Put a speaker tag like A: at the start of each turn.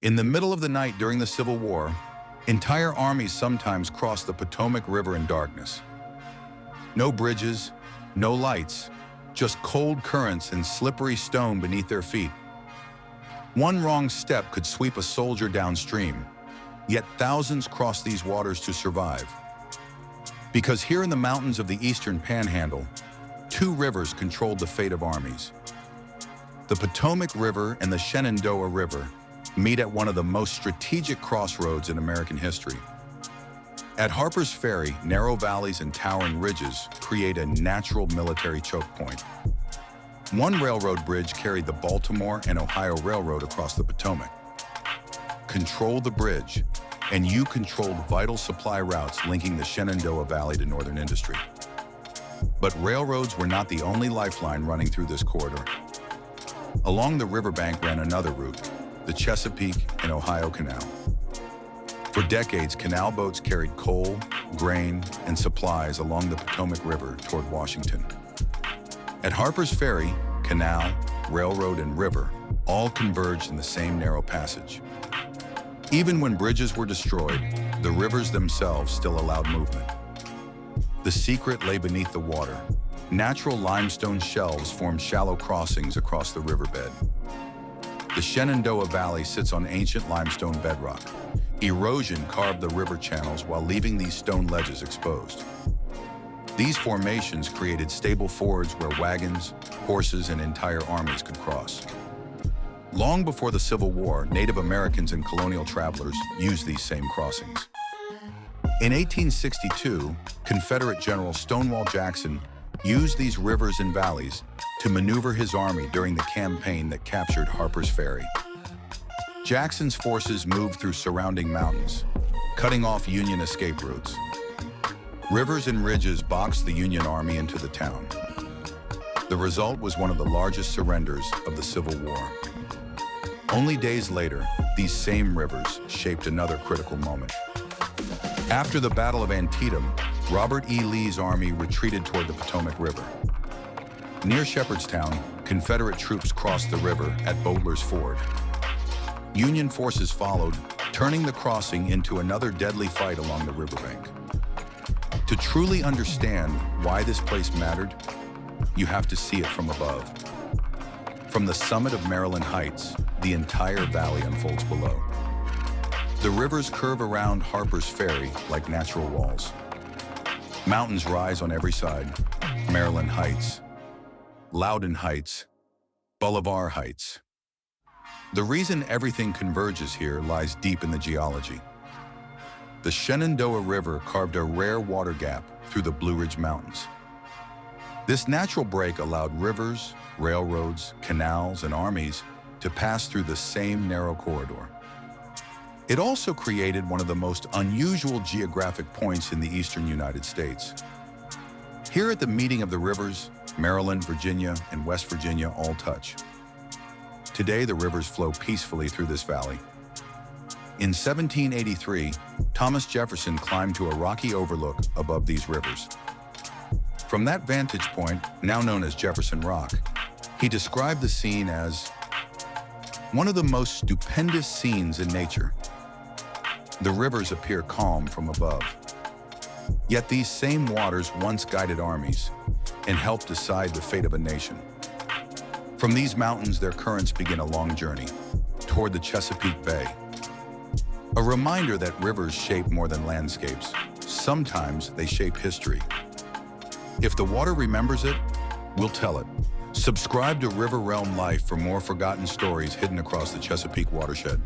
A: In the middle of the night during the Civil War, entire armies sometimes crossed the Potomac River in darkness. No bridges, no lights, just cold currents and slippery stone beneath their feet. One wrong step could sweep a soldier downstream, yet thousands crossed these waters to survive. Because here in the mountains of the Eastern Panhandle, two rivers controlled the fate of armies. The Potomac River and the Shenandoah River meet at one of the most strategic crossroads in American history. At Harpers Ferry, narrow valleys and towering ridges create a natural military choke point. One railroad bridge carried the Baltimore and Ohio Railroad across the Potomac. Control the bridge, and you controlled vital supply routes linking the Shenandoah Valley to northern industry. But railroads were not the only lifeline running through this corridor. Along the riverbank ran another route, the Chesapeake and Ohio Canal. For decades, canal boats carried coal, grain, and supplies along the Potomac River toward Washington. At Harpers Ferry, canal, railroad, and river all converged in the same narrow passage. Even when bridges were destroyed, the rivers themselves still allowed movement. The secret lay beneath the water. Natural limestone shelves formed shallow crossings across the riverbed. The Shenandoah Valley sits on ancient limestone bedrock. Erosion carved the river channels while leaving these stone ledges exposed. These formations created stable fords where wagons, horses, and entire armies could cross. Long before the Civil War, Native Americans and colonial travelers used these same crossings. In 1862, Confederate General Stonewall Jackson used these rivers and valleys to maneuver his army during the campaign that captured Harpers Ferry. Jackson's forces moved through surrounding mountains, cutting off Union escape routes. Rivers and ridges boxed the Union Army into the town. The result was one of the largest surrenders of the Civil War. Only days later, these same rivers shaped another critical moment. After the Battle of Antietam, Robert E. Lee's army retreated toward the Potomac River. Near Shepherdstown, Confederate troops crossed the river at Bowdler's Ford. Union forces followed, turning the crossing into another deadly fight along the riverbank. To truly understand why this place mattered, you have to see it from above. From the summit of Maryland Heights, the entire valley unfolds below. The rivers curve around Harpers Ferry like natural walls. Mountains rise on every side: Maryland Heights, Loudon Heights, Bolivar Heights. The reason everything converges here lies deep in the geology. The Shenandoah River carved a rare water gap through the Blue Ridge Mountains. This natural break allowed rivers, railroads, canals, and armies to pass through the same narrow corridor. It also created one of the most unusual geographic points in the eastern United States. Here at the meeting of the rivers, Maryland, Virginia, and West Virginia all touch. Today, the rivers flow peacefully through this valley. In 1783, Thomas Jefferson climbed to a rocky overlook above these rivers. From that vantage point, now known as Jefferson Rock, he described the scene as one of the most stupendous scenes in nature. The rivers appear calm from above. Yet these same waters once guided armies and helped decide the fate of a nation. From these mountains, their currents begin a long journey toward the Chesapeake Bay. A reminder that rivers shape more than landscapes. Sometimes they shape history. If the water remembers it, we'll tell it. Subscribe to River Realm Life for more forgotten stories hidden across the Chesapeake watershed.